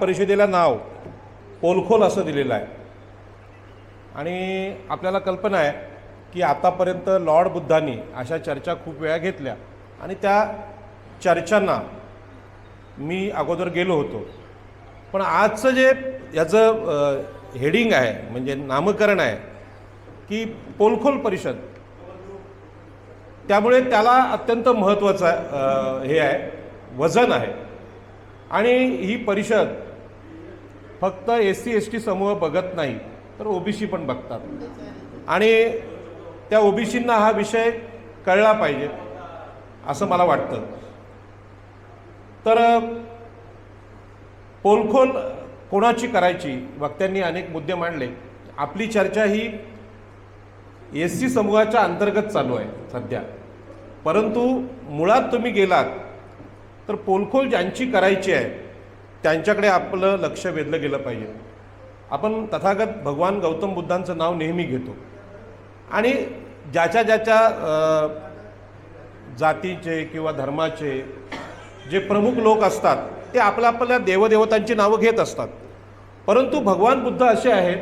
परिषदेला नाव पोलखोल असं दिलेलं आहे आणि आपल्याला कल्पना आहे की आतापर्यंत लॉर्ड बुद्धांनी अशा चर्चा खूप वेळा घेतल्या आणि त्या चर्चांना मी अगोदर गेलो होतो. पण आजचं जे याचं हेडिंग आहे म्हणजे नामकरण आहे की पोलखोल परिषद, त्यामुळे त्याला अत्यंत महत्त्वाचं हे आहे, वजन आहे. आणि ही परिषद फक्त SC ST समूह बघत नाही तर OBC पण बघतात आणि त्या OBCंना हा विषय कळला पाहिजे असं मला वाटतं. तर पोलखोल कोणाची करायची, वक्त्यांनी अनेक मुद्दे मांडले. आपली चर्चा ही SC समूहाच्या अंतर्गत चालू आहे सध्या, परंतु मुळात तुम्ही गेलात तर पोलखोल ज्यांची करायची आहे त्यांच्याकडे आपलं लक्ष वेधलं गेलं पाहिजे. आपण तथागत भगवान गौतम बुद्धांचं नाव नेहमी घेतो आणि ज्याच्या ज्याच्या जातीचे किंवा धर्माचे जे प्रमुख लोक असतात ते आपल्या आपल्या देवदेवतांची नावं घेत असतात. परंतु भगवान बुद्ध असे आहेत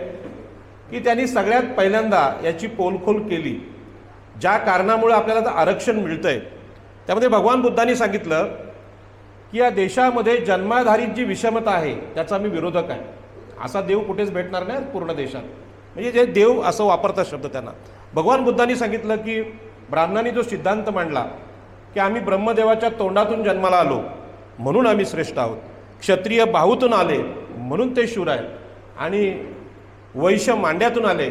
की त्यांनी सगळ्यात पहिल्यांदा याची पोलखोल केली. ज्या कारणामुळे आपल्याला आरक्षण मिळतं आहे त्यामध्ये भगवान बुद्धांनी सांगितलं की या देशामध्ये जन्माधारित जी विषमता आहे त्याचा मी विरोधक आहे. असा देव कुठेच भेटणार नाही पूर्ण देशात. म्हणजे जे देव असं वापरतात शब्द त्यांना. भगवान बुद्धांनी सांगितलं की ब्राह्मणांनी जो सिद्धांत मांडला की आम्ही ब्रह्मदेवाच्या तोंडातून जन्माला आलो म्हणून आम्ही श्रेष्ठ आहोत, क्षत्रिय बाहूतून आले म्हणून ते शूर आहेत आणि वैश्य मांड्यातून आले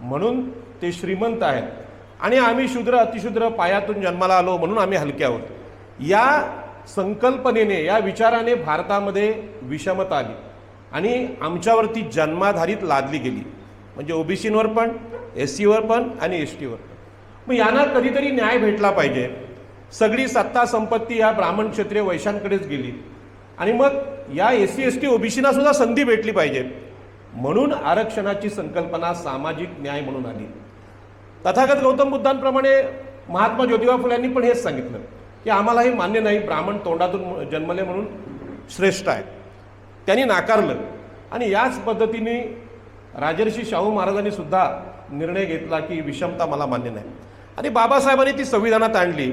म्हणून ते श्रीमंत आहेत आणि आम्ही शूद्र अतिशूद्र पायातून जन्माला आलो म्हणून आम्ही हलके आहोत. या संकल्पनेने, या विचाराने भारतामध्ये विषमता आली आणि आमच्यावरती जन्माधारित लादली गेली. म्हणजे OBCंवर पण, SCवर पण आणि STवर पण. मग यांना कधीतरी न्याय भेटला पाहिजे. सगळी सत्ता संपत्ती या ब्राह्मण क्षत्रिय वैश्यांकडेच गेली आणि मग या SC ST OBCंना सुद्धा संधी भेटली पाहिजे म्हणून आरक्षणाची संकल्पना सामाजिक न्याय म्हणून आली. तथागत गौतम बुद्धांप्रमाणे महात्मा ज्योतिबा फुले यांनी पण हेच सांगितलं की आम्हाला हे मान्य नाही, ब्राह्मण तोंडातून जन्मले म्हणून श्रेष्ठ आहेत. त्यांनी नाकारलं आणि याच पद्धतीने राजर्षी शाहू महाराजांनी सुद्धा निर्णय घेतला की विषमता मला मान्य नाही आणि बाबासाहेबांनी ती संविधानात आणली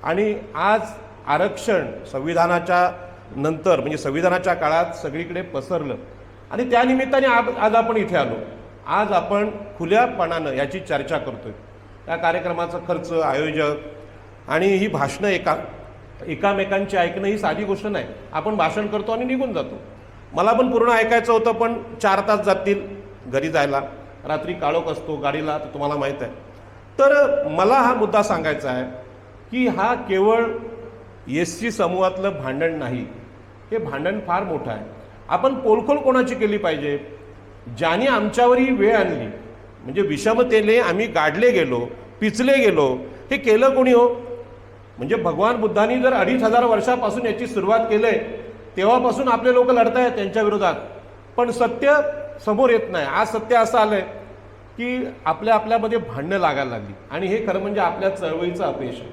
आणि आज आरक्षण संविधानाच्या नंतर म्हणजे संविधानाच्या काळात सगळीकडे पसरलं आणि त्यानिमित्ताने आज आपण इथे आलो. आज आपण खुल्यापणानं याची चर्चा करतोय. या कार्यक्रमाचा खर्च, आयोजक आणि ही भाषणं एकामेकांची ऐकणं ही साधी गोष्ट नाही. आपण भाषण करतो आणि निघून जातो. मला पण पूर्ण ऐकायचं होतं पण 4 तास जातील घरी जायला, रात्री काळोख असतो गाडीला, तर तुम्हाला माहीत आहे. तर मला हा मुद्दा सांगायचा आहे की हा केवळ SC समूहातलं भांडण नाही, हे भांडण फार मोठं आहे. आपण पोलखोल कोणाची केली पाहिजे? ज्याने आमच्यावर ही वेळ आणली, म्हणजे विषमतेने आम्ही गाडले गेलो, पिचले गेलो, हे केलं कोणी हो? म्हणजे भगवान बुद्धांनी जर 2500 वर्षापासून याची सुरुवात केली तेव्हापासून आपले लोक लढत आहेत त्यांच्या विरोधात, पण सत्य समोर येत नाही. आज सत्य असं आलंय की आपल्यामध्ये भांडणं लागायला लागली आणि हे खरं म्हणजे आपल्या चळवळीचं अपयश आहे.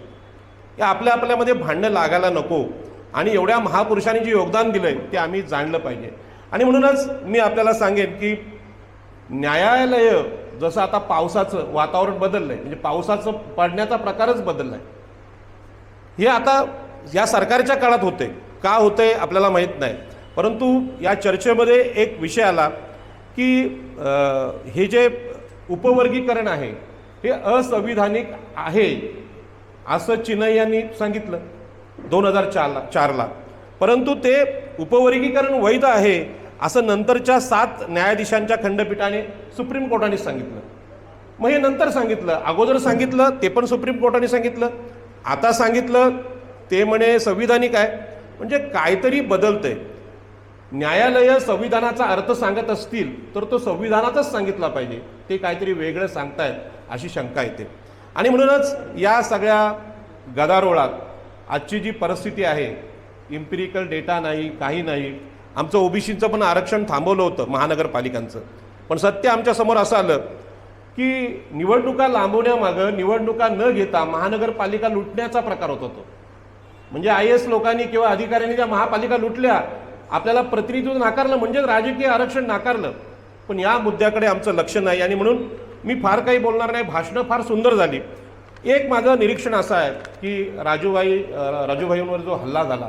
या आपल्यामध्ये भांडणं लागायला नको आणि एवढ्या महापुरुषांनी जे योगदान दिलंय ते आम्ही जाणलं पाहिजे. आणि म्हणूनच मी आपल्याला सांगेन की न्यायालय जसं आता पावसाचं वातावरण बदललंय, म्हणजे पावसाचं पडण्याचा प्रकारच बदललाय. हे आता या सरकारच्या काळात होते, का होते आपल्याला माहीत नाही. परंतु या चर्चेमध्ये एक विषय आला की हे जे उपवर्गीकरण आहे हे असंविधानिक आहे असं चिनई यांनी सांगितलं 2004ला. परंतु ते उपवर्गीकरण वैध आहे असं नंतरच्या 7 न्यायाधीशांच्या खंडपीठाने सुप्रीम कोर्टाने सांगितलं. मग हे नंतर सांगितलं, अगोदर सांगितलं ते पण सुप्रीम कोर्टाने सांगितलं, आता सांगितलं ते म्हणे संविधानिक आहे. म्हणजे काहीतरी बदलतंय. न्यायालय संविधानाचा अर्थ सांगत असतील तर तो संविधानातच सांगितला पाहिजे, ते काहीतरी वेगळं सांगतायत अशी शंका येते. आणि म्हणूनच या सगळ्या गदारोळात आजची जी परिस्थिती आहे, इम्पिरिकल डेटा नाही, काही नाही. आमचं OBCंचं पण आरक्षण थांबवलं होतं महानगरपालिकांचं, पण सत्य आमच्या समोर असं आलं की निवडणुका लांबवण्यामागं निवडणुका न घेता महानगरपालिका लुटण्याचा प्रकार होत होतो. म्हणजे IAS लोकांनी किंवा अधिकाऱ्यांनी त्या महापालिका लुटल्या आपल्याला प्रतिनिधित्व नाकारलं म्हणजे राजकीय आरक्षण नाकारलं. पण या मुद्द्याकडे आमचं लक्ष नाही आणि म्हणून मी फार काही बोलणार नाही. भाषणं फार सुंदर झाली. एक माझं निरीक्षण असं आहे की राजूभाईंवर जो हल्ला झाला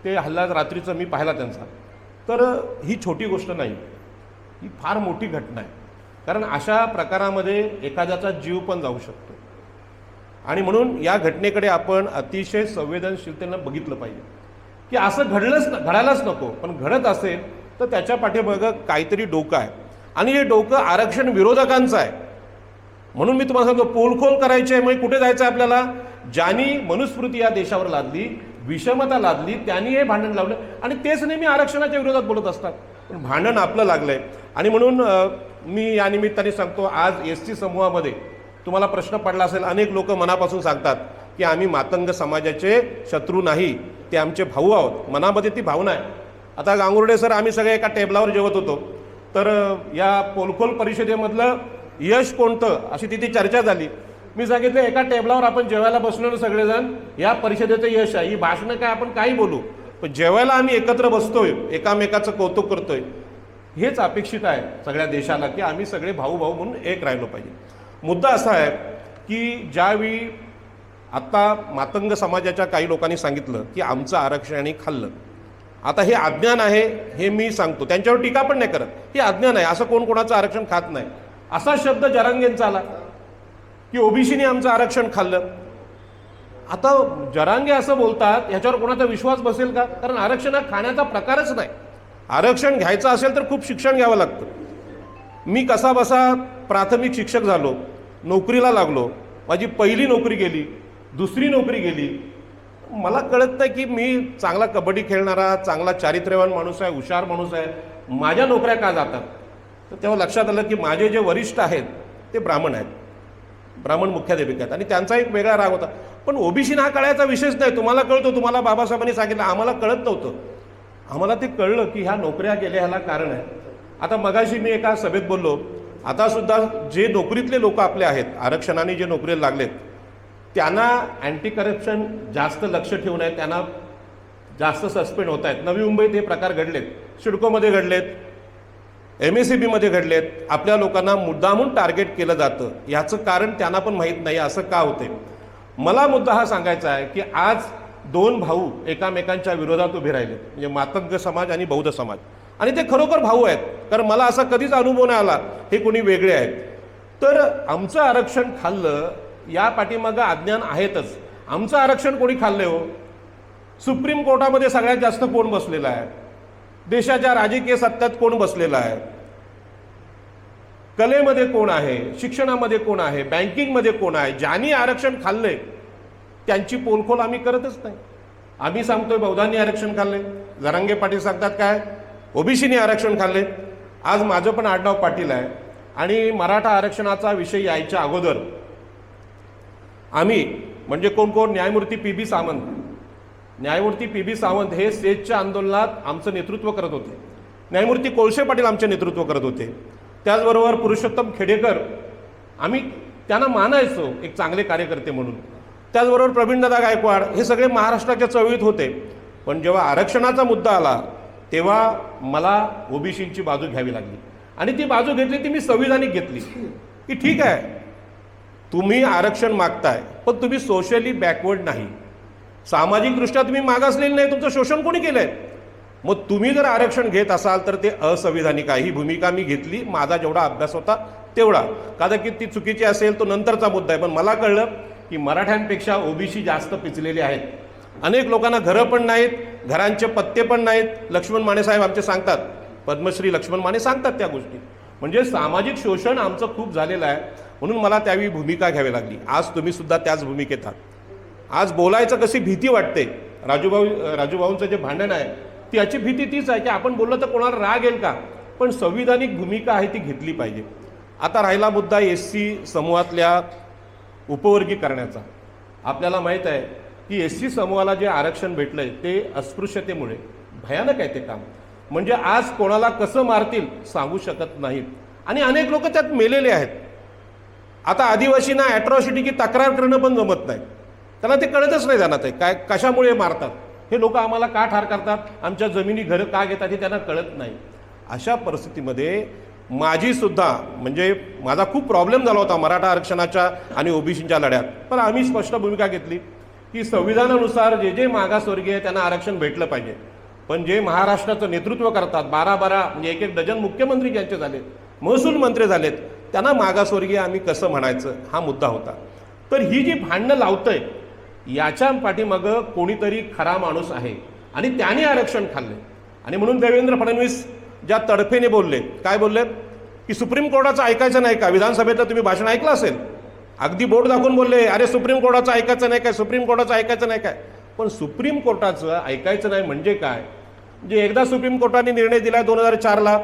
ते हल्ला रात्रीचं मी पाहिला त्यांचा, तर ही छोटी गोष्ट नाही, ही फार मोठी घटना आहे. कारण अशा प्रकारामध्ये एखाद्याचा जीव पण जाऊ शकतो आणि म्हणून या घटनेकडे आपण अतिशय संवेदनशीलतेनं बघितलं पाहिजे की असं घडायलाच नको. पण घडत असेल तर त्याच्या पाठीमागं काहीतरी डोकं आहे आणि हे डोकं आरक्षण विरोधकांचं आहे. म्हणून मी तुम्हाला सांगतो, पोलखोल करायची आहे म्हणजे कुठे जायचं आहे आपल्याला? ज्यांनी मनुस्मृती या देशावर लादली, विषमता लादली, त्यांनी हे भांडण लावलं आणि तेच नेहमी आरक्षणाच्या विरोधात बोलत असतात. पण भांडण आपलं लागलंय आणि म्हणून मी या निमित्ताने सांगतो, आज एसटी समूहामध्ये तुम्हाला प्रश्न पडला असेल, अनेक लोक मनापासून सांगतात की आम्ही मातंग समाजाचे शत्रू नाही, ते आमचे भाऊ आहोत. मनामध्ये ती भावना आहे. आता गांगुर्डे सर, आम्ही सगळे एका टेबलावर जेवत होतो, तर या पोलखोल परिषदेमधलं यश कोणतं अशी तिथे चर्चा झाली. मी सांगितलं एका टेबलावर आपण जेवायला बसलो ना सगळेजण, या परिषदेचं यश आहे. ही भाषणं काय आपण काही बोलू, पण जेवायला आम्ही एकत्र बसतोय, एकामेकाचं कौतुक करतोय, हेच अपेक्षित आहे सगळ्या देशाला की आम्ही सगळे भाऊ भाऊ म्हणून एक राहिलो पाहिजे. मुद्दा असा आहे की ज्यावेळी आत्ता मातंग समाजाच्या काही लोकांनी सांगितलं की आमचं आरक्षण खाल्लं, आता हे अज्ञान आहे हे मी सांगतो, त्यांच्यावर टीका पण नाही करत, हे अज्ञान आहे. असं कोण कोणाचं आरक्षण खात नाही. असा शब्द जरांगेंचा आला की ओबीसीने आमचं आरक्षण खाल्लं. आता जरांगे असं बोलतात, ह्याच्यावर कोणाचा विश्वास बसेल का? कारण आरक्षण हा खाण्याचा प्रकारच नाही. आरक्षण घ्यायचं असेल तर खूप शिक्षण घ्यावं लागतं. मी कसा बसा प्राथमिक शिक्षक झालो, नोकरीला लागलो, माझी पहिली नोकरी गेली, दुसरी नोकरी गेली. मला कळत नाही की मी चांगला कबड्डी खेळणारा, चांगला चारित्र्यवान माणूस आहे, हुशार माणूस आहे, माझ्या नोकऱ्या का जातात? तर तेव्हा लक्षात आलं की माझे जे वरिष्ठ आहेत ते ब्राह्मण आहेत, ब्राह्मण मुख्याध्यापिका आहेत आणि त्यांचा एक वेगळा राग होता. पण ओबीसीना हा कळायचा विषयच नाही. तुम्हाला कळतो, तुम्हाला बाबासाहेबांनी सांगितलं, आम्हाला कळत नव्हतं. आम्हाला ते कळलं की ह्या नोकऱ्या गेल्या ह्याला कारण आहे. आता मगाशी मी एका सभेत बोललो, आता सुद्धा जे नोकरीतले लोक आपले आहेत, आरक्षणाने जे नोकरीला लागलेत, त्यांना अँटी करप्शन जास्त लक्ष ठेवून आहे, त्यांना जास्त सस्पेंड होत आहेत. नवी मुंबईत हे प्रकार घडलेत, सिडकोमध्ये घडलेत, MSEBमध्ये घडलेत. आपल्या लोकांना मुद्दामून टार्गेट केलं जातं. याचं कारण त्यांना पण माहीत नाही असं का होते. मला मुद्दा हा सांगायचा आहे की आज दोन भाऊ एकामेकांच्या विरोधात उभे राहिले, म्हणजे मातंग समाज आणि बौद्ध समाज, आणि ते खरोखर भाऊ आहेत. कारण मला असा कधीच अनुभव नाही आला हे कोणी वेगळे आहेत. तर आमचं आरक्षण खाल्लं या पाठीमागं अज्ञान आहेतच. आमचं आरक्षण कोणी खाल्ले हो? सुप्रीम कोर्टामध्ये सगळ्यात जास्त कोण बसलेला आहे? देशाच्या राजकीय सत्तेत कोण बसलेला आहे? कलेमध्ये कोण आहे? शिक्षणामध्ये कोण आहे? बँकिंगमध्ये कोण आहे? ज्यांनी आरक्षण खाल्लंय त्यांची पोलखोल आम्ही करतच नाही. आम्ही सांगतोय बौद्धांनी आरक्षण खाल्ले, जरांगे पाटील सांगतात काय ओबीसीने आरक्षण खाल्ले. आज माझं पण आडनाव पाटील आहे आणि मराठा आरक्षणाचा विषय यायच्या अगोदर आम्ही म्हणजे कोण कोण, न्यायमूर्ती PB सावंत, न्यायमूर्ती PB सावंत हे सेजच्या आंदोलनात आमचं नेतृत्व करत होते. न्यायमूर्ती कोळसे पाटील आमचे नेतृत्व करत होते. त्याचबरोबर पुरुषोत्तम खेडेकर, आम्ही त्यांना मानायचो एक चांगले कार्यकर्ते म्हणून. त्याचबरोबर प्रवीणदादा गायकवाड, हे सगळे महाराष्ट्राच्या चळवळीत होते. पण जेव्हा आरक्षणाचा मुद्दा आला तेव्हा मला ओबीसींची बाजू घ्यावी लागली आणि ती बाजू घेतली ती मी संविधानिक घेतली की ठीक आहे, तुम्ही आरक्षण मागताय पण तुम्ही सोशली बॅकवर्ड नाही, सामाजिकदृष्ट्या तुम्ही मागासलेले नाही, तुमचं शोषण कोणी केलंय? मग तुम्ही जर आरक्षण घेत असाल तर ते असंविधानिक आहे. ही भूमिका मी घेतली. माझा जेवढा अभ्यास होता तेवढा, कदाचित ती चुकीची असेल तो नंतरचा मुद्दा आहे. पण मला कळलं की मराठ्यांपेक्षा ओबीसी जास्त पिचलेले आहेत. अनेक लोकांना घरं पण नाहीत, घरांचे पत्ते पण नाहीत. लक्ष्मण माने साहेब आमचे सांगतात, पद्मश्री लक्ष्मण माने सांगतात त्या गोष्टी. म्हणजे सामाजिक शोषण आमचं खूप झालेलं आहे. म्हणून मला त्यावेळी भूमिका घ्यावी लागली. आज तुम्ही सुद्धा त्याच भूमिकेत आहात. आज बोलायचं कशी भीती वाटते. राजूभाऊंचं जे भांडण आहे ती याची भीती तीच आहे की आपण बोललं तर कोणाला राग येईल का. पण संविधानिक भूमिका आहे ती घेतली पाहिजे. आता राहिला मुद्दा SC समूहातल्या उपवर्गीकरणाचा. आपल्याला माहीत आहे की SC समूहाला जे आरक्षण भेटलंय ते अस्पृश्यतेमुळे भयानक आहे ते काम. म्हणजे आज कोणाला कसं मारतील सांगू शकत नाहीत आणि अनेक लोक त्यात मेलेले आहेत. आता आदिवासींना ॲट्रॉसिटीची तक्रार करणं पण जमत नाही. त्यांना ते कळतच नाही, त्यांना ते काय कशामुळे मारतात. हे लोक आम्हाला का ठार करतात, आमच्या जमिनी घरं का घेतात हे त्यांना कळत नाही. अशा परिस्थितीमध्ये माझी सुद्धा म्हणजे माझा खूप प्रॉब्लेम झाला होता मराठा आरक्षणाच्या आणि ओबीसीच्या लढ्यात. पण आम्ही स्पष्ट भूमिका घेतली की संविधानानुसार जे जे मागासवर्गीय आहे त्यांना आरक्षण भेटलं पाहिजे. पण जे महाराष्ट्राचं नेतृत्व करतात 12-12 म्हणजे एक डझन मुख्यमंत्री ज्यांचे झालेत, महसूल मंत्री झालेत, त्यांना मागासवर्गीय आम्ही कसं म्हणायचं हा मुद्दा होता. तर ही जी भांडणं लावतंय याच्या पाठीमागं कोणीतरी खरा माणूस आहे आणि त्याने आरक्षण खाल्ले. आणि म्हणून देवेंद्र फडणवीस ज्या तडफेने बोलले, काय बोलले की सुप्रीम कोर्टाचं ऐकायचं नाही का. विधानसभेतलं तुम्ही भाषण ऐकलं असेल, अगदी बोट दाखवून बोलले अरे सुप्रीम कोर्टाचं ऐकायचं नाही काय, सुप्रीम कोर्टाचं ऐकायचं नाही काय. पण सुप्रीम कोर्टाचं ऐकायचं नाही म्हणजे काय, म्हणजे एकदा सुप्रीम कोर्टाने निर्णय दिला 2004ला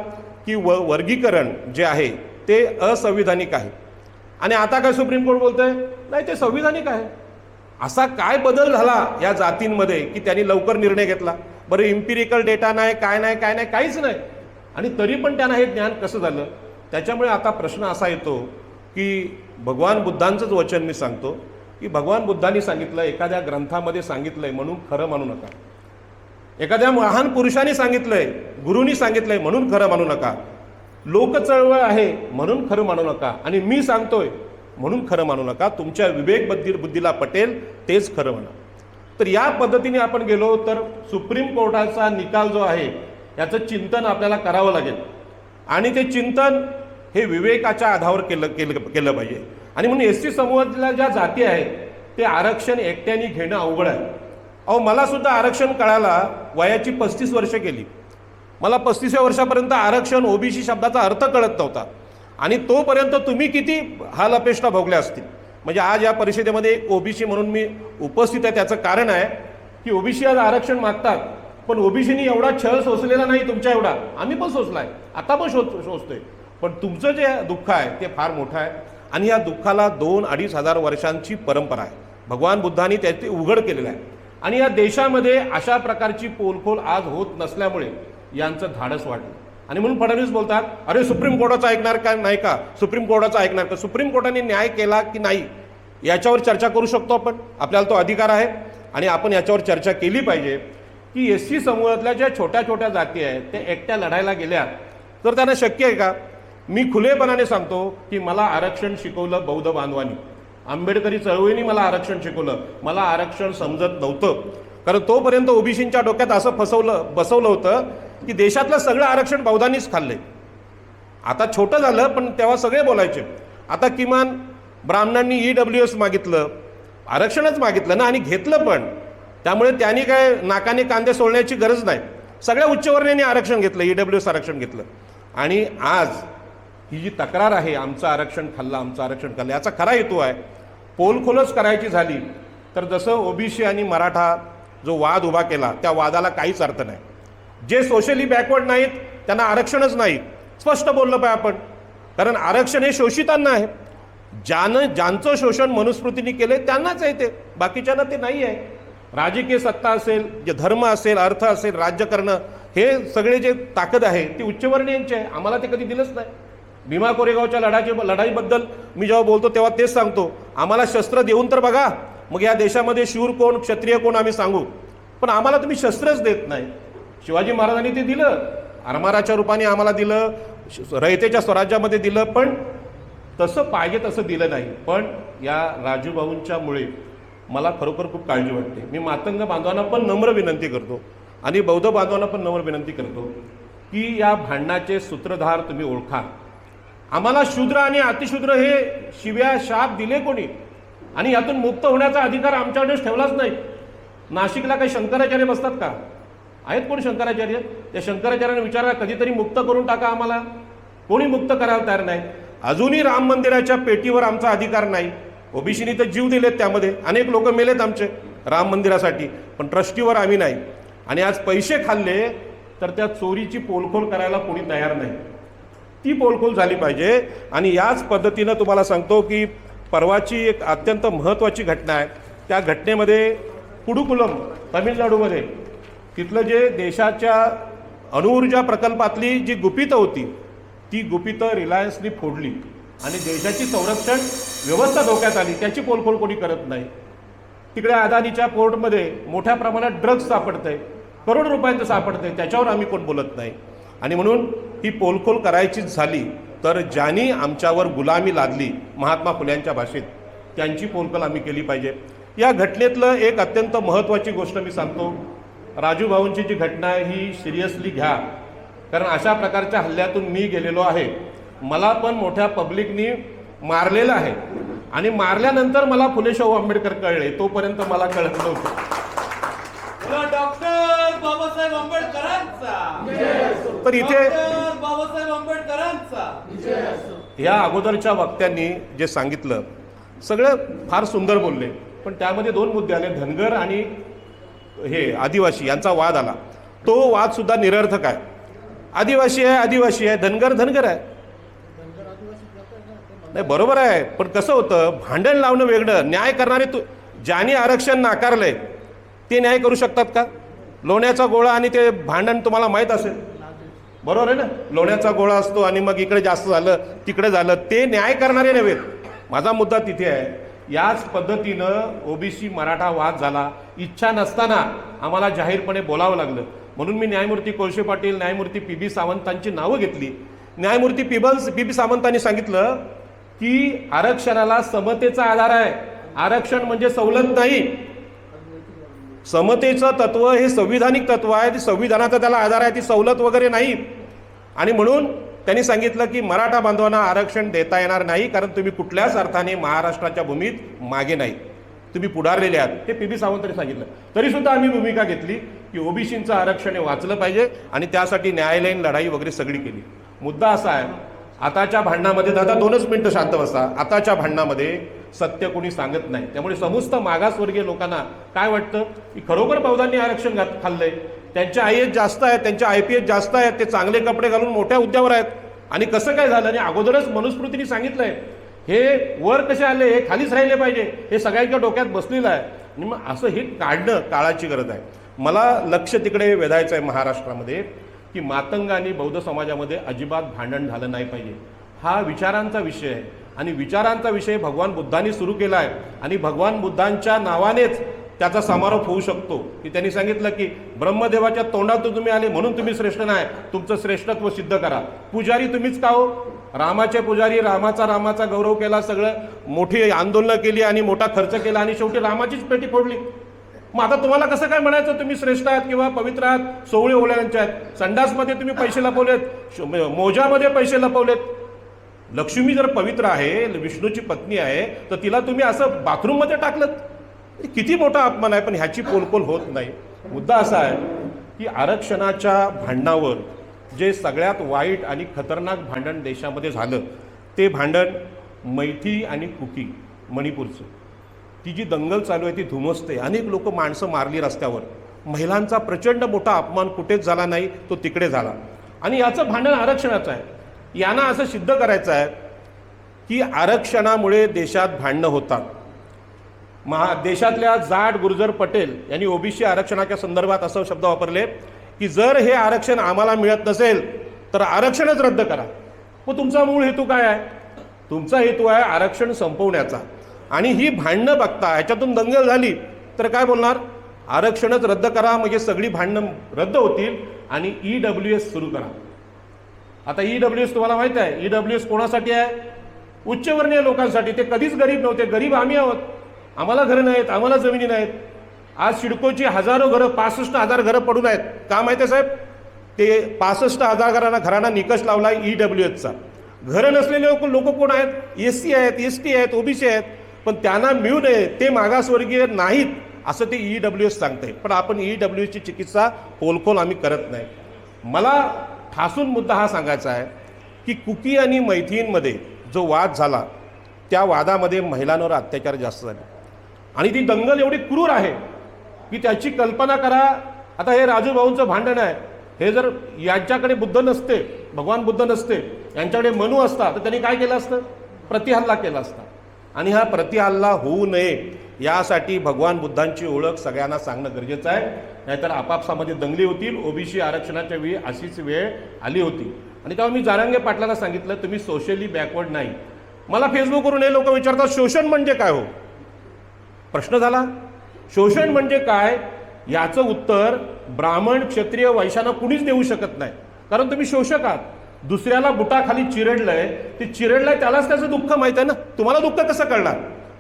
की वर्गीकरण जे आहे ते असंविधानिक आहे आणि आता काय सुप्रीम कोर्ट बोलतंय नाही ते संविधानिक आहे. असा काय बदल झाला या जातींमध्ये की त्यांनी लवकर निर्णय घेतला. बरं इम्पिरिकल डेटा नाही, काय नाही, काय नाही, काहीच नाही, आणि तरी पण त्यांना हे ज्ञान कसं झालं. त्याच्यामुळे आता प्रश्न असा येतो की भगवान बुद्धांचंच वचन मी सांगतो की भगवान बुद्धांनी सांगितलं, एखाद्या ग्रंथामध्ये सांगितलंय म्हणून खरं मानू नका, एखाद्या महान पुरुषांनी सांगितलंय, गुरुनी सांगितलंय म्हणून खरं मानू नका, लोकचळवळ आहे म्हणून खरं मानू नका, आणि मी सांगतोय म्हणून खरं मानू नका. तुमच्या विवेक बुद्धीला पटेल तेच खरं म्हणा. तर या पद्धतीने आपण गेलो तर सुप्रीम कोर्टाचा निकाल जो आहे याचं चिंतन आपल्याला करावं लागेल आणि ते चिंतन हे विवेकाच्या आधारावर केलं पाहिजे. आणि म्हणून एसटी समूहातल्या ज्या जाती आहेत ते आरक्षण एकट्याने घेणं अवघड आहे. अहो मला सुद्धा आरक्षण कळायला वयाची 35 वर्ष केली. मला 35व्या वर्षापर्यंत आरक्षण ओबीसी शब्दाचा अर्थ कळत नव्हता आणि तोपर्यंत तुम्ही किती हाल अपेष्टा भोगल्या असतील. म्हणजे आज या परिषदेमध्ये ओबीसी म्हणून मी उपस्थित आहे त्याचं कारण आहे की ओबीसी आज आरक्षण मागतात, पण ओबीसीनी एवढा छळ सोसलेला नाही तुमच्या एवढा. आम्ही पण सोसलाय, आता पण सोसतोय, पण तुमचं जे दुःख आहे ते फार मोठं आहे आणि या दुःखाला 2-2.5 हजार वर्षांची परंपरा आहे. भगवान बुद्धांनी त्याचे उघड केलेलं आहे आणि या देशामध्ये अशा प्रकारची पोलखोल आज होत नसल्यामुळे यांचं धाडस वाढलं. आणि म्हणून फडणवीस बोलतात अरे सुप्रीम कोर्टाचं ऐकणार का नाही का, सुप्रीम कोर्टाचं ऐकणार का. सुप्रीम कोर्टाने न्याय केला की नाही याच्यावर चर्चा करू शकतो आपण, आपल्याला तो अधिकार आहे आणि आपण याच्यावर चर्चा केली पाहिजे की एससी समूहातल्या ज्या छोट्या छोट्या जाती आहेत त्या एकट्या लढायला गेल्या तर त्यांना शक्य आहे का. मी खुलेपणाने सांगतो की मला आरक्षण शिकवलं बौद्ध बांधवांनी, आंबेडकरी चळवळीने मला आरक्षण शिकवलं. मला आरक्षण समजत नव्हतं कारण तोपर्यंत ओबीसींच्या डोक्यात असं बसवलं होतं की देशातलं सगळं आरक्षण बौद्धांनीच खाल्ले. आता छोटं झालं पण तेव्हा सगळे बोलायचे. आता किमान ब्राह्मणांनी EWS मागितलं, आरक्षणच मागितलं ना आणि घेतलं पण. त्यामुळे त्यांनी काय नाकाने कांदे सोडण्याची गरज नाही. सगळ्या उच्चवर्णीयांनी आरक्षण घेतलं, EWS आरक्षण घेतलं. आणि आज ही जी तक्रार आहे आमचं आरक्षण खाल्लं, आमचं आरक्षण खाल्लं, याचा खरा हेतू आहे पोलखोलच करायची झाली तर जसं ओबीसी आणि मराठा जो वाद उभा केला त्या वादाला काहीच अर्थ नाही. जे सोशली बॅकवर्ड नाहीत त्यांना आरक्षणच नाही, स्पष्ट बोललं पाहिजे आपण. कारण आरक्षण हे शोषितांना आहे, ज्यांचं शोषण मनुस्मृतीने केले त्यांनाच आहे ते, बाकीच्यांना ते नाही आहे. राजकीय सत्ता असेल, जे धर्म असेल, अर्थ असेल, राज्य करणं, हे सगळे जे ताकद आहे ती उच्चवर्णीयांची आहे. आम्हाला ते कधी दिलंच नाही. भीमा कोरेगावच्या लढाईबद्दल मी जेव्हा बोलतो तेव्हा तेच सांगतो, आम्हाला शस्त्र देऊन तर बघा, मग या देशामध्ये शूर कोण क्षत्रिय कोण आम्ही सांगू. पण आम्हाला तुम्ही शस्त्रच देत नाही. शिवाजी महाराजांनी ते दिलं, आरमाराच्या रूपाने आम्हाला दिलं, रयतेच्या स्वराज्यामध्ये दिलं, पण तसं पाहिजे तसं दिलं नाही. पण या राजूभाऊंच्या मुळे मला खरोखर खूप काळजी वाटते. मी मातंग बांधवांना पण नम्र विनंती करतो आणि बौद्ध बांधवांना पण नम्र विनंती करतो की या भांडणाचे सूत्रधार तुम्ही ओळखा. आम्हाला शूद्र आणि अतिशूद्र हे शिव्या शाप दिले कोणी आणि यातून मुक्त होण्याचा अधिकार आमच्याकडेच ठेवलाच नाही. नाशिकला काही शंकराचार्य बसतात का? आहेत कोण शंकराचार्य? त्या शंकराचार्यांना विचारा कधीतरी मुक्त करून टाका आम्हाला. कोणी मुक्त करायला तयार नाही. अजूनही राम मंदिराच्या पेटीवर आमचा अधिकार नाही. ओबीसीनी तर जीव दिलेत, त्यामध्ये अनेक लोक मेलेत आमचे राम मंदिरासाठी, पण ट्रस्टीवर आम्ही नाही. आणि आज पैसे खाल्ले तर त्या चोरीची पोलखोल करायला कोणी तयार नाही. ती पोलखोल झाली पाहिजे. आणि याच पद्धतीनं तुम्हाला सांगतो की परवाची एक अत्यंत महत्त्वाची घटना आहे. त्या घटनेमध्ये कुडुकुलम तमिळनाडूमध्ये तिथलं जे देशाच्या अणुऊर्जा प्रकल्पातली जी गुपितं होती ती गुपितं रिलायन्सनी फोडली आणि देशाची संरक्षण व्यवस्था धोक्यात आली. त्याची पोलखोल कोणी करत नाही. तिकडे अदानीच्या पोर्टमध्ये मोठ्या प्रमाणात ड्रग्ज सापडतंय, करोड रुपयांचं सापडतंय, त्याच्यावर आम्ही कोण बोलत नाही. आणि म्हणून ही पोलखोल करायचीच झाली तर ज्यांनी आमच्यावर गुलामी लादली महात्मा फुल्यांच्या भाषेत त्यांची पोलखोल आम्ही केली पाहिजे. या घटनेतलं एक अत्यंत महत्त्वाची गोष्ट मी सांगतो. राजू भाऊंची जी घटना आहे ही सिरियसली घ्या, कारण अशा प्रकारच्या हल्ल्यातून मी गेलेलो आहे. मला पण मोठ्या पब्लिकनी मारलेलं आहे आणि मारल्यानंतर मला फुले शाहू आंबेडकर कळले, तोपर्यंत मला कळत नव्हतं. डॉक्टर बाबासाहेब आंबेडकरांचा तर इथे बाबासाहेब आंबेडकरांचा या अगोदरच्या वक्त्यांनी जे सांगितलं सगळं फार सुंदर बोलले, पण त्यामध्ये दोन मुद्दे आले. धनगर आणि हे आदिवासी यांचा वाद आला. तो वाद सुद्धा निरर्थक आहे. आदिवासी आहे, धनगर आहे. नाही, बरोबर आहे, पण कसं होतं, भांडण लावणं वेगळं, न्याय करणारे ज्यांनी आरक्षण नाकारलंय ते न्याय करू शकतात का? लोण्याचा गोळा आणि ते भांडण तुम्हाला माहीत असेल, बरोबर आहे ना? लोण्याचा गोळा असतो आणि मग इकडे जास्त झालं तिकडे झालं, ते न्याय करणारे नव्हेत. माझा मुद्दा तिथे आहे. याच पद्धतीनं ओबीसी मराठा वाद झाला. इच्छा नसताना आम्हाला जाहीरपणे बोलावं लागलं. म्हणून मी न्यायमूर्ती कोळशे पाटील, न्यायमूर्ती पी.बी. सावंतांची नावं घेतली. न्यायमूर्ती पी.बी. सावंतांनी सांगितलं की आरक्षणाला समतेचा आधार आहे. आरक्षण म्हणजे सवलत नाही. समतेचं तत्व हे संविधानिक तत्व आहे. ती संविधानाचा त्याला आधार आहे, ती सवलत वगैरे नाही. आणि म्हणून त्यांनी सांगितलं की मराठा बांधवांना आरक्षण देता येणार नाही, कारण तुम्ही कुठल्याच अर्थाने महाराष्ट्राच्या भूमीत मागे नाही, तुम्ही पुढारलेले आहात. हे पी.बी. सावंतांनी सांगितलं. तरीसुद्धा आम्ही भूमिका घेतली की ओबीसींचं आरक्षण हे वाचलं पाहिजे आणि त्यासाठी न्यायालयीन लढाई वगैरे सगळी केली. मुद्दा असा आहे, आताच्या भांडणामध्ये, दादा 2 मिनिटं शांत बसा, आताच्या भांडणामध्ये सत्य कोणी सांगत नाही. त्यामुळे समस्त मागासवर्गीय लोकांना काय वाटतं की खरोखर बौद्धांनी आरक्षण खाल्लंय, त्यांच्या IAS जास्त आहेत, त्यांच्या IPS जास्त आहेत, ते चांगले कपडे घालून मोठ्या हुद्द्यावर आहेत, आणि कसं काय झालं? आणि अगोदरच मनुस्मृतीने सांगितलंय हे वर कसे आले, हे खालीच राहिले पाहिजे, हे सगळ्यांच्या डोक्यात बसलेलं आहे. आणि मग असं हे काढणं काळाची गरज आहे. मला लक्ष तिकडे वेधायचं आहे महाराष्ट्रामध्ये की मातंग आणि बौद्ध समाजामध्ये अजिबात भांडण झालं नाही पाहिजे. हा विचारांचा विषय आहे आणि विचारांचा विषय भगवान बुद्धांनी सुरू केला आहे आणि भगवान बुद्धांच्या नावानेच त्याचा समारोप होऊ शकतो. की त्यांनी सांगितलं की ब्रह्मदेवाच्या तोंडातून तुम्ही आले म्हणून तुम्ही श्रेष्ठ नाही, तुमचं श्रेष्ठत्व सिद्ध करा. पुजारी तुम्हीच का हो? रामाचे पुजारी, रामाचा गौरव केला, सगळं मोठी आंदोलनं केली आणि मोठा खर्च केला आणि शेवटी रामाचीच पेटी फोडली. मग आता तुम्हाला कसं काय म्हणायचं तुम्ही श्रेष्ठ आहात किंवा पवित्र आहात? सोवळे ओळ्यांचे आहेत. संडासमध्ये तुम्ही पैसे लपवलेत, मोजामध्ये पैसे लपवलेत. लक्ष्मी जर पवित्र आहे, विष्णूची पत्नी आहे, तर तिला तुम्ही असं बाथरूममध्ये टाकलं, किती मोठा अपमान आहे. पण ह्याची पोलखोल होत नाही. मुद्दा असा आहे की आरक्षणाच्या भांडणावर जे सगळ्यात वाईट आणि खतरनाक भांडण देशामध्ये झालं ते भांडण मैथी आणि कुकी मणिपूरचं. ती जी दंगल चालू आहे ती धुमसते. अनेक लोक माणसं मारली रस्त्यावर. महिलांचा प्रचंड मोठा अपमान कुठेच झाला नाही, तो तिकडे झाला. आणि याचं भांडण आरक्षणाचं आहे. यांना असं सिद्ध करायचं आहे की आरक्षणामुळे देशात भांडणं होतात. देशातल्या जाट, गुर्जर, पटेल यांनी ओबीसी आरक्षणाच्या संदर्भात असं शब्द वापरले की जर हे आरक्षण आम्हाला मिळत नसेल तर आरक्षणच रद्द करा. मग तुमचा मूळ हेतू काय आहे? तुमचा हेतू आहे आरक्षण संपवण्याचा. आणि ही भांडणं बघता ह्याच्यातून दंगल झाली तर काय बोलणार? आरक्षणच रद्द करा, म्हणजे सगळी भांडणं रद्द होतील आणि EWS सुरू करा. आता EWS तुम्हाला माहित आहे, EWS कोणासाठी आहे? उच्चवर्णीय लोकांसाठी. ते कधीच गरीब नव्हते. गरीब आम्ही आहोत. आम्हाला घरं नाहीत, आम्हाला जमिनी नाहीत. आज सिडकोची हजारो घरं, 65,000 घरं पडून आहेत. का माहिती आहे साहेब? ते 65,000 घरांना निकष लावला EWSचा. घरं नसलेले लोक कोण आहेत? SC आहेत, ST आहेत, OBC आहेत. पण त्यांना मिळू नये, ते मागासवर्गीय नाहीत असं ते EWS सांगते. पण आपण EWSची चिकित्सा पोलखोल आम्ही करत नाही. मला ठासून मुद्दा हा सांगायचा आहे की कुकी आणि मैथींमध्ये जो वाद झाला त्या वादामध्ये महिलांवर अत्याचार जास्त झाले आणि ती दंगल एवढी क्रूर आहे की त्याची कल्पना करा. आता हे राजू भाऊंचं भांडण आहे, हे जर यांच्याकडे बुद्ध नसते, भगवान बुद्ध नसते, यांच्याकडे मनू असता तर त्यांनी काय केलं असतं? प्रतिहल्ला केला असता. आणि हा प्रतिहल्ला होऊ नये यासाठी भगवान बुद्धांची ओळख सगळ्यांना सांगणं गरजेचं आहे. नाहीतर आपापसामध्ये दंगली होतील. ओबीसी आरक्षणाच्या वेळी अशीच वेळ आली होती. आणि तेव्हा मी जारंगे पाटलांना सांगितलं तुम्ही सोशली बॅकवर्ड नाही. मला फेसबुकवरून हे लोक विचारतात शोषण म्हणजे काय हो? प्रश्न झाला. शोषण म्हणजे काय याचं उत्तर ब्राह्मण क्षत्रिय वैश्यांना कुणीच देऊ शकत नाही, कारण तुम्ही शोषक आहात. दुसऱ्याला बुटाखाली चिरडलंय, ते चिरडलंय त्यालाच त्याचं दुःख माहित आहे ना, तुम्हाला दुःख कसं कळणार?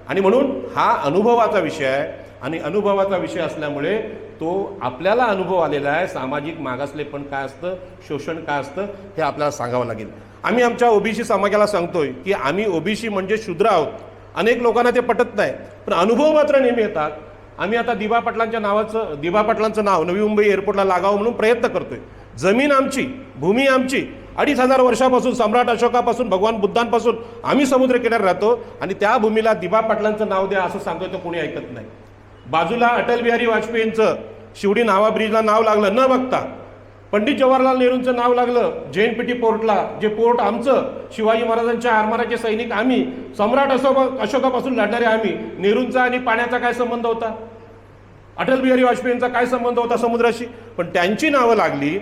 आणि म्हणून हा अनुभवाचा विषय आहे, आणि अनुभवाचा विषय असल्यामुळे तो आपल्याला अनुभव आलेला आहे. सामाजिक मागासलेपण काय असतं, शोषण काय असतं हे आपल्याला सांगावं लागेल. आम्ही आमच्या ओबीसी समाजाला सांगतोय की आम्ही ओबीसी म्हणजे शूद्र आहोत. अनेक लोकांना ते पटत नाही, पण अनुभव मात्र नेहमी येतात. आम्ही आता दिबा पाटलांचं नाव नवी मुंबई एअरपोर्टला लागावं म्हणून प्रयत्न करतोय. जमीन आमची, भूमी आमची. 2500 वर्षापासून, सम्राट अशोकापासून, भगवान बुद्धांपासून आम्ही समुद्रकिनारी राहतो, आणि त्या भूमीला दिबा पाटलांचं नाव द्या असं सांगतोय तर कोणी ऐकत नाही. बाजूला अटल बिहारी वाजपेयींचं शिवडी नावा ब्रिजला नाव लागलं न बघता, पंडित जवाहरलाल नेहरूंचं नाव लागलं JNPT पोर्टला, जे पोर्ट आमचं, शिवाजी महाराजांच्या आरमाराचे सैनिक आम्ही, सम्राट अशोकापासून लढणारे आम्ही. नेहरूंचा आणि पाण्याचा काय संबंध होता? अटल बिहारी वाजपेयींचा काय संबंध होता समुद्राशी? पण त्यांची नावं लागली.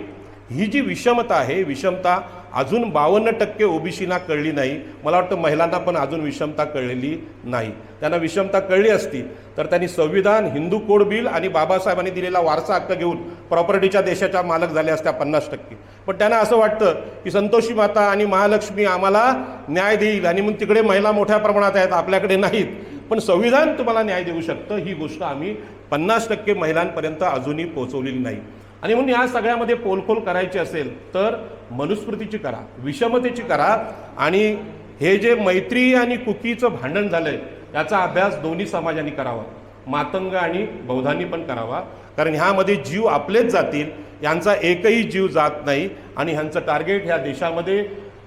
ही जी विषमता आहे, विषमता अजून 52% ओबीसीना कळली नाही. मला वाटतं महिलांना पण अजून विषमता कळलेली नाही. त्यांना विषमता कळली असती तर त्यांनी संविधान, हिंदू कोड बिल आणि बाबासाहेबांनी दिलेला वारसा हक्क घेऊन प्रॉपर्टीच्या देशाच्या मालक झाले असत्या 50%. पण त्यांना असं वाटतं की संतोषी माता आणि महालक्ष्मी आम्हाला न्याय देईल, आणि मग तिकडे महिला मोठ्या प्रमाणात आहेत, आपल्याकडे नाहीत. पण संविधान तुम्हाला न्याय देऊ शकतं, ही गोष्ट आम्ही 50% महिलांपर्यंत अजूनही पोहोचवलेली नाही. आणि म्हणून या सगळ्यामध्ये पोलखोल करायची असेल तर मनुस्मृतीची करा, विषमतेची करा, आणि हे जे मैत्री आणि कुकीचं भांडण झालंय याचा अभ्यास दोन्ही समाजांनी करावा, मातंग आणि बौद्धांनी पण करावा. कारण ह्यामध्ये जीव आपलेच जातील, यांचा एकही जीव जात नाही. आणि ह्यांचं टार्गेट ह्या देशामध्ये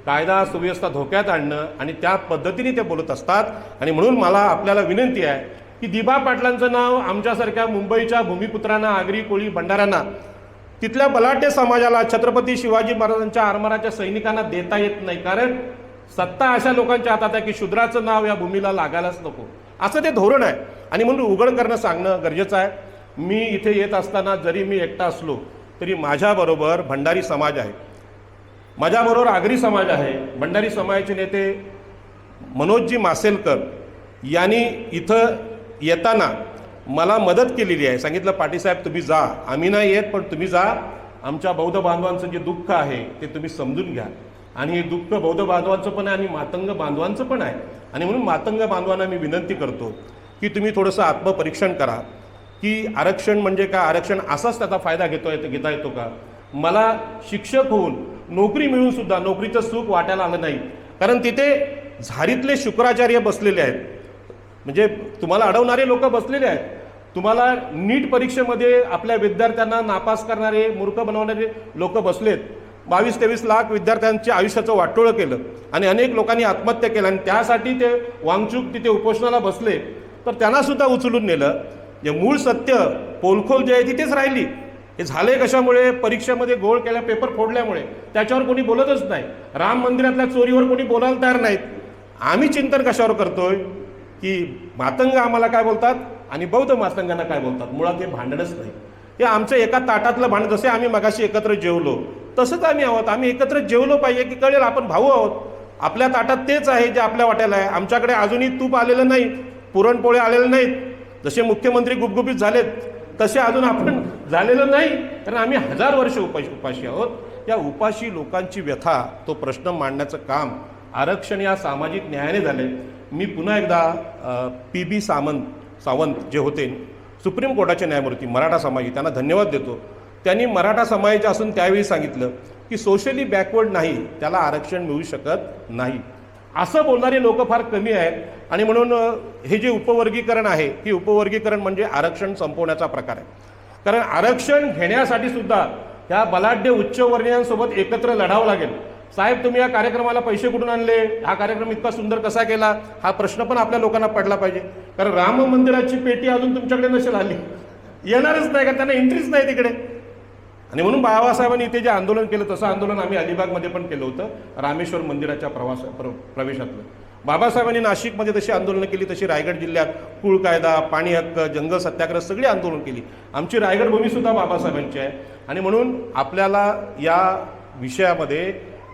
कायदा सुव्यवस्था धोक्यात आणणं, आणि त्या पद्धतीने ते बोलत असतात. आणि म्हणून मला आपल्याला विनंती आहे की दिबा पाटलांचं नाव आमच्यासारख्या मुंबईच्या भूमिपुत्रांना, आगरी, कोळी, भंडाऱ्यांना, तिथल्या बलाढ्य समाजाला, छत्रपती शिवाजी महाराजांच्या आरमाराच्या सैनिकांना देता येत नाही. कारण सत्ता अशा लोकांच्या हातात आहे की शूद्राचं नाव या भूमीला लागायलाच नको, असं ते धोरण आहे. आणि म्हणून उघड करणं सांगणं गरजेचं आहे. मी इथे येत असताना जरी मी एकटा असलो तरी माझ्याबरोबर भंडारी समाज आहे, माझ्याबरोबर आगरी समाज आहे. भंडारी समाजाचे नेते मनोजजी मासेलकर यांनी इथं येताना मला मदत केलेली आहे. सांगितलं पाटीलसाहेब तुम्ही जा, आम्ही नाही येत पण तुम्ही जा, आमच्या बौद्ध बांधवांचं जे दुःख आहे ते तुम्ही समजून घ्या. आणि हे दुःख बौद्ध बांधवांचं पण आहे आणि मातंग बांधवांचं पण आहे. आणि म्हणून मातंग बांधवांना मी विनंती करतो की तुम्ही थोडंसं आत्मपरीक्षण करा की आरक्षण म्हणजे काय, आरक्षण असाच त्याचा फायदा घेता येतो का? मला शिक्षक होऊन नोकरी मिळून सुद्धा नोकरीचं सुख वाटायला आलं नाही, कारण तिथे झारीतले शुक्राचार्य बसलेले आहेत, म्हणजे तुम्हाला अडवणारे लोक बसलेले आहेत. तुम्हाला नीट परीक्षेमध्ये आपल्या विद्यार्थ्यांना नापास करणारे, मूर्ख बनवणारे लोक बसलेत. 22-23 लाख विद्यार्थ्यांच्या आयुष्याचं वाटोळं केलं आणि अनेक लोकांनी आत्महत्या केल्या, आणि त्यासाठी ते वांगचूक तिथे उपोषणाला बसले. तर त्यांना सुद्धा उचलून नेलं. जे मूळ सत्य, पोलखोल जे आहे तिथेच राहिली. हे झाले कशामुळे? परीक्षेमध्ये गोळ केल्या, पेपर फोडल्यामुळे. त्याच्यावर कोणी बोलतच नाही. राम मंदिरातल्या चोरीवर कोणी बोलायला तयार नाहीत. आम्ही चिंतन कशावर करतोय की मातंग आम्हाला काय बोलतात आणि बौद्ध मातंगांना काय बोलतात. मुळात हे भांडणच नाही, हे आमचं एका ताटातलं भांडण. जसे आम्ही मगाशी एकत्र जेवलो तसंच आम्ही आहोत. आम्ही एकत्र जेवलो पाहिजे की कळेल आपण भाऊ आहोत. आपल्या ताटात तेच आहे जे आपल्या वाट्याला आहे. आमच्याकडे अजूनही तूप आलेलं नाही, पुरणपोळे आलेले नाहीत. जसे मुख्यमंत्री गुपगुपीत झालेत तसे अजून आपण झालेलं नाही, कारण आम्ही 1000 वर्ष उपाशी आहोत. या उपाशी लोकांची व्यथा, तो प्रश्न मांडण्याचं काम आरक्षण या सामाजिक न्यायाने झाले. मी पुन्हा एकदा PB सावंत जे होते सुप्रीम कोर्टाचे न्यायमूर्ती, मराठा समाजी, त्यांना धन्यवाद देतो. त्यांनी मराठा समाजाचे असून त्यावेळी सांगितलं की सोशली बॅकवर्ड नाही त्याला आरक्षण मिळू शकत नाही. असं बोलणारे लोक फार कमी आहेत. आणि म्हणून हे जे उपवर्गीकरण आहे, हे उपवर्गीकरण म्हणजे आरक्षण संपवण्याचा प्रकार आहे. कारण आरक्षण घेण्यासाठी सुद्धा ह्या बलाढ्य उच्चवर्णीयांसोबत एकत्र लढावं लागेल. साहेब तुम्ही या कार्यक्रमाला पैसे कुठून आणले, हा कार्यक्रम इतका सुंदर कसा केला, हा प्रश्न पण आपल्या लोकांना पडला पाहिजे. कारण राम मंदिराची पेटी अजून तुमच्याकडे नसेल आली, येणारच नाही, का त्यांना इंटरेस्ट नाही तिकडे. आणि म्हणून बाबासाहेबांनी इथे जे आंदोलन केलं तसं आंदोलन आम्ही अलिबागमध्ये पण केलं होतं, रामेश्वर मंदिराच्या प्रवेशातलं. बाबासाहेबांनी नाशिकमध्ये जशी आंदोलनं केली तशी रायगड जिल्ह्यात कुळ कायदा, पाणी हक्क, जंगल सत्याग्रह सगळी आंदोलन केली. आमची रायगड भूमीसुद्धा बाबासाहेबांची आहे. आणि म्हणून आपल्याला या विषयामध्ये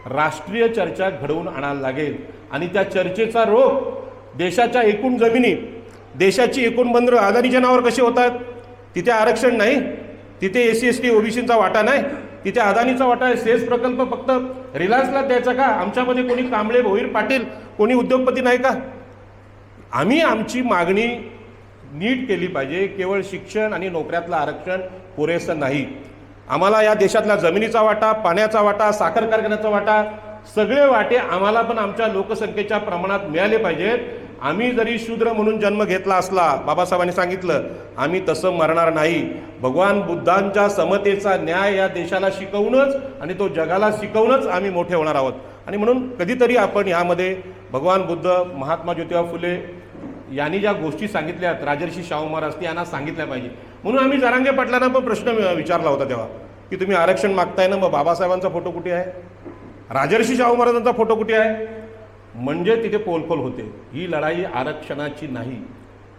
राष्ट्रीय चर्चा घडवून आणायला लागेल. आणि त्या चर्चेचा रोख देशाच्या एकूण जमिनी देशाची एकूण बंदरं अदानीच्या नावावर कशी होत आहेत? तिथे आरक्षण नाही, तिथे SC ST OBCचा वाटा नाही, तिथे अदानीचा वाटा आहे. सेस प्रकल्प फक्त रिलायन्सला द्यायचा का? आमच्यामध्ये कोणी कांबळे, भोईर, पाटील कोणी उद्योगपती नाही का? आम्ही आमची मागणी नीट केली पाहिजे. केवळ शिक्षण आणि नोकऱ्यातलं आरक्षण पुरेसं नाही. आम्हाला या देशातल्या जमिनीचा वाटा, पाण्याचा वाटा, साखर कारखान्याचा वाटा, सगळे वाटे आम्हाला पण आमच्या लोकसंख्येच्या प्रमाणात मिळाले पाहिजेत. आम्ही जरी शूद्र म्हणून जन्म घेतला असला, बाबासाहेबांनी सांगितलं, आम्ही तसं मरणार नाही. भगवान बुद्धांच्या समतेचा न्याय या देशाला शिकवूनच आणि तो जगाला शिकवूनच आम्ही मोठे होणार आहोत. आणि म्हणून कधीतरी आपण यामध्ये भगवान बुद्ध, महात्मा ज्योतिबा फुले यांनी ज्या गोष्टी सांगितल्यात, राजर्षी शाहू महाराज यांना सांगितल्या पाहिजे. म्हणून आम्ही जरांगे पाटलांना पण प्रश्न विचारला होता तेव्हा, की तुम्ही आरक्षण मागताय ना, मग बाबासाहेबांचा फोटो कुठे आहे? राजर्षी शाहू महाराजांचा फोटो कुठे आहे? म्हणजे तिथे पोलखोल होते. ही लढाई आरक्षणाची नाही,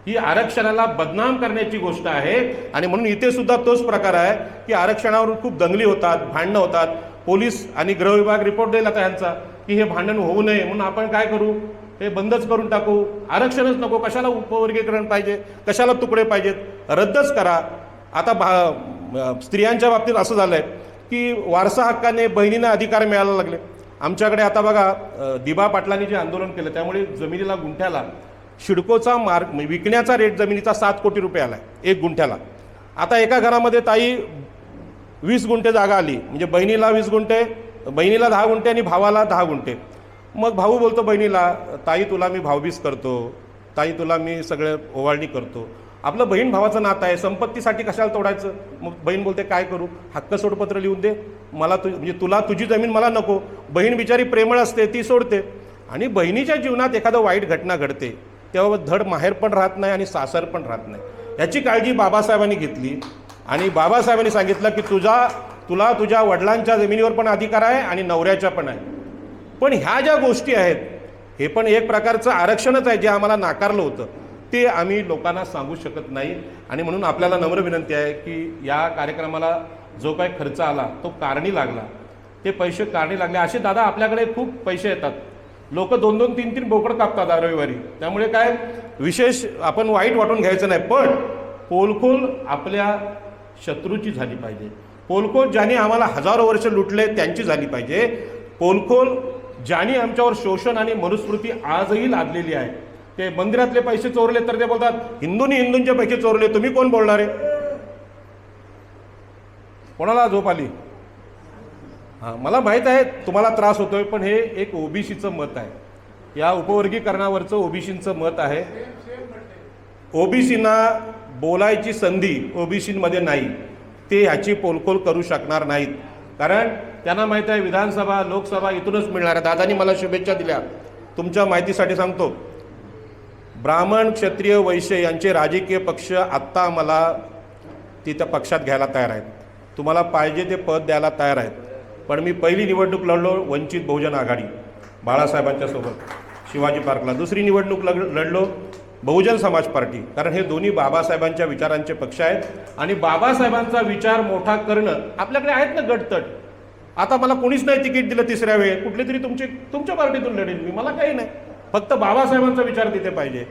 ही आरक्षणाला बदनाम करण्याची गोष्ट आहे. आणि म्हणून इथे सुद्धा तोच प्रकार आहे की आरक्षणावर खूप दंगली होतात, भांडणं होतात. पोलीस आणि गृह विभाग रिपोर्ट देईल आता यांचा की हे भांडण होऊ नये म्हणून आपण काय करू, हे बंदच करून टाकू, आरक्षणच नको, कशाला उपवर्गीकरण पाहिजे, कशाला तुकडे पाहिजेत, रद्दच करा. आता स्त्रियांच्या बाबतीत असं झालं आहे की वारसा हक्काने बहिणींना अधिकार मिळायला लागले. आमच्याकडे आता बघा, दिबा पाटलांनी जे आंदोलन केलं त्यामुळे जमिनीला गुंठ्याला शिडकोचा मार्ग विकण्याचा रेट जमिनीचा 7 कोटी रुपये आला आहे 1 गुंठ्याला. आता एका घरामध्ये ताई 20 गुंठे जागा आली, म्हणजे बहिणीला 20 गुंठे, बहिणीला 10 गुंठे आणि भावाला 10 गुंठे. मग भाऊ बोलतो बहिणीला, ताई तुला मी भाऊबीज करतो, ताई तुला मी सगळं ओवाळणी करतो. आपलं बहीण भावाचं नातं आहे, संपत्तीसाठी कशाला तोडायचं? मग बहीण बोलते काय करू, हक्क सोडपत्र लिहून दे मला, म्हणजे तुला तुझी जमीन मला नको. बहीण बिचारी प्रेमळ असते, ती सोडते. आणि बहिणीच्या जीवनात एखादं वाईट घटना घडते तेव्हा धड माहेर पण राहत नाही आणि सासर पण राहत नाही. याची काळजी बाबासाहेबांनी घेतली आणि बाबासाहेबांनी सांगितलं की तुला तुझ्या वडिलांच्या जमिनीवर पण अधिकार आहे आणि नवऱ्याच्या पण आहे. पण ह्या ज्या गोष्टी आहेत हे पण एक प्रकारचं आरक्षणच आहे जे आम्हाला नाकारलं होतं, ते आम्ही लोकांना सांगू शकत नाही. आणि म्हणून आपल्याला नम्र विनंती आहे की या कार्यक्रमाला जो काही खर्च आला तो कारणी लागला, ते पैसे कारणी लागले. असे दादा आपल्याकडे खूप पैसे येतात, लोक 2-2, 3-3 बोकड कापतात रविवारी. त्यामुळे काय विशेष आपण वाईट वाटून घ्यायचं नाही. पण पोलखोल आपल्या शत्रूची झाली पाहिजे. पोलखोल ज्यांनी आम्हाला हजारो वर्ष लुटले त्यांची झाली पाहिजे. पोलखोल ज्यांनी आमच्यावर शोषण आणि मनुस्मृती आजही लादलेली आहे. ते मंदिरातले पैसे चोरले तर ते बोलतात हिंदूंचे पैसे चोरले. तुम्ही कोण बोलणार आहे? कोणाला झोप आली? हां, मला माहीत आहे तुम्हाला त्रास होतोय, पण हे एक ओबीसीचं मत आहे. या उपवर्गीकरणावरचं ओबीसींचं मत आहे. ओबीसींना बोलायची संधी ओबीसींमध्ये नाही, ते ह्याची पोलखोल करू शकणार नाहीत. कारण त्यांना माहीत आहे विधानसभा, लोकसभा इथूनच मिळणार आहे. दादानी मला शुभेच्छा दिल्या. तुमच्या माहितीसाठी सांगतो, ब्राह्मण, क्षत्रिय, वैश्य यांचे राजकीय पक्ष आत्ता मला तिथं पक्षात घ्यायला तयार आहेत. तुम्हाला पाहिजे ते पद द्यायला तयार आहेत. पण मी पहिली निवडणूक लढलो वंचित बहुजन आघाडी बाळासाहेबांच्या सोबत शिवाजी पार्कला. दुसरी निवडणूक लढलो बहुजन समाज पार्टी, कारण हे दोन्ही बाबासाहेबांच्या विचारांचे पक्ष आहेत. आणि बाबासाहेबांचा विचार मोठा करणं आपल्याकडे आहेत ना गटतट. आता मला कोणीच नाही तिकीट दिलं तिसऱ्या वेळेस, कुठले तरी तुमच्या पार्टीतून लढेल मी, मला काही नाही, फक्त बाबासाहेबांचा विचार तिथे पाहिजे.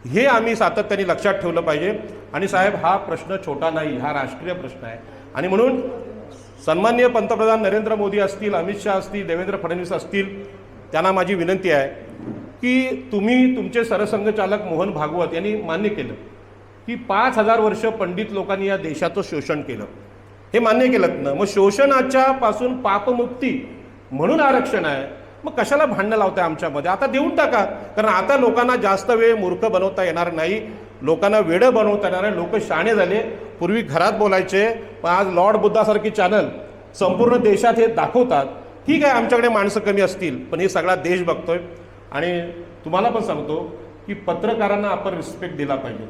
हे आम्ही सातत्याने लक्षात ठेवलं पाहिजे. आणि साहेब, हा प्रश्न छोटा नाही, हा राष्ट्रीय प्रश्न आहे. आणि म्हणून सन्माननीय पंतप्रधान नरेंद्र मोदी असतील, अमित शहा असतील, देवेंद्र फडणवीस असतील, त्यांना माझी विनंती आहे की तुम्ही तुमचे सरसंघचालक मोहन भागवत यांनी मान्य केलं की 5000 वर्ष पंडित लोकांनी या देशाचं शोषण केलं. हे मान्य केलं ना, मग शोषणाच्या पासून पापमुक्ती म्हणून आरक्षण आहे. मग कशाला भांडणं लावताय आमच्यामध्ये? आता देऊन टाका. कारण आता लोकांना जास्त वेळ मूर्ख बनवता येणार नाही, लोकांना वेडं बनवता येणार आहे. लोक शाणे झाले. पूर्वी घरात बोलायचे, पण आज लॉर्ड बुद्धासारखी चॅनल संपूर्ण देशात हे दाखवतात. ठीक आहे, आमच्याकडे माणसं कमी असतील, पण हे सगळा देश बघतोय. आणि तुम्हाला पण सांगतो की पत्रकारांना आपण रिस्पेक्ट दिला पाहिजे.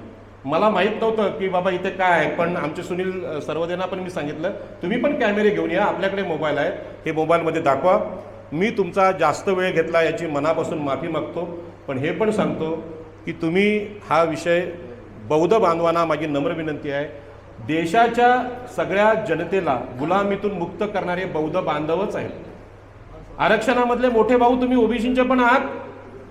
मला माहीत नव्हतं की बाबा इथे काय आहे, पण आमचे सुनील सर्वदेना पण मी सांगितलं तुम्ही पण कॅमेरे घेऊन या, आपल्याकडे मोबाईल आहेत, हे मोबाईलमध्ये दाखवा. मी तुमचा जास्त वेळ घेतला याची मनापासून माफी मागतो. पण हे पण सांगतो की तुम्ही हा विषय बौद्ध बांधवांना माझी नम्र विनंती आहे, देशाच्या सगळ्या जनतेला गुलामीतून मुक्त करणारे बौद्ध बांधवच आहेत. आरक्षणामधले मोठे भाऊ तुम्ही ओबीसींचे पण आहात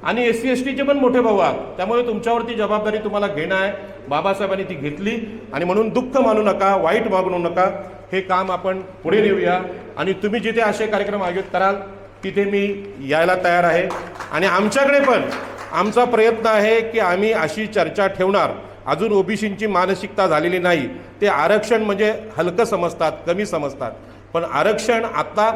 आणि SC STचे पण मोठे भाऊ आहात, त्यामुळे तुमच्यावरती जबाबदारी तुम्हाला घेणं आहे. बाबासाहेबांनी ती घेतली आणि म्हणून दुःख मानू नका, वाईट मागू नका. हे काम आपण पुढे नेऊया आणि तुम्ही जिथे असे कार्यक्रम आयोजित कराल तिथे मी यायला तयार आहे. आणि आमच्याकडे पण आमचा प्रयत्न आहे की आम्ही अशी चर्चा ठेवणार. अजून ओबीसींची मानसिकता झालेली नाही. ते आरक्षण म्हणजे हलकं समजतात, कमी समजतात. पण आरक्षण आता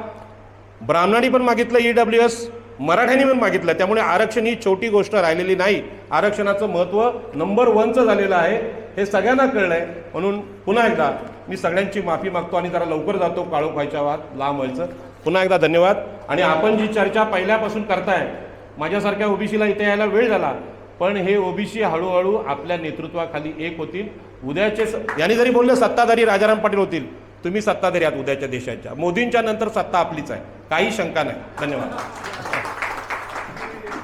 ब्राह्मणांनी पण मागितलं, EWS मराठ्यांनी पण मागितलं. त्यामुळे आरक्षण ही छोटी गोष्ट राहिलेली नाही. आरक्षणाचं महत्त्व नंबर 1चं झालेलं आहे, हे सगळ्यांना कळलं आहे. म्हणून पुन्हा एकदा मी सगळ्यांची माफी मागतो आणि जरा लवकर जातो, काळोख व्हायच्या वाद लांब व्हायचं. पुन्हा एकदा धन्यवाद. आणि आपण जी चर्चा पहिल्यापासून करताय, माझ्यासारख्या ओबीसीला इथे यायला वेळ झाला, पण हे ओबीसी हळूहळू आपल्या नेतृत्वाखाली एक होतील. उद्याचे यांनी जरी बोलले सत्ताधारी राजाराम पाटील होतील, तुम्ही सत्ताधारी आहात उद्याच्या देशाच्या. मोदींच्या नंतर सत्ता आपलीच आहे, काही शंका नाही. धन्यवाद.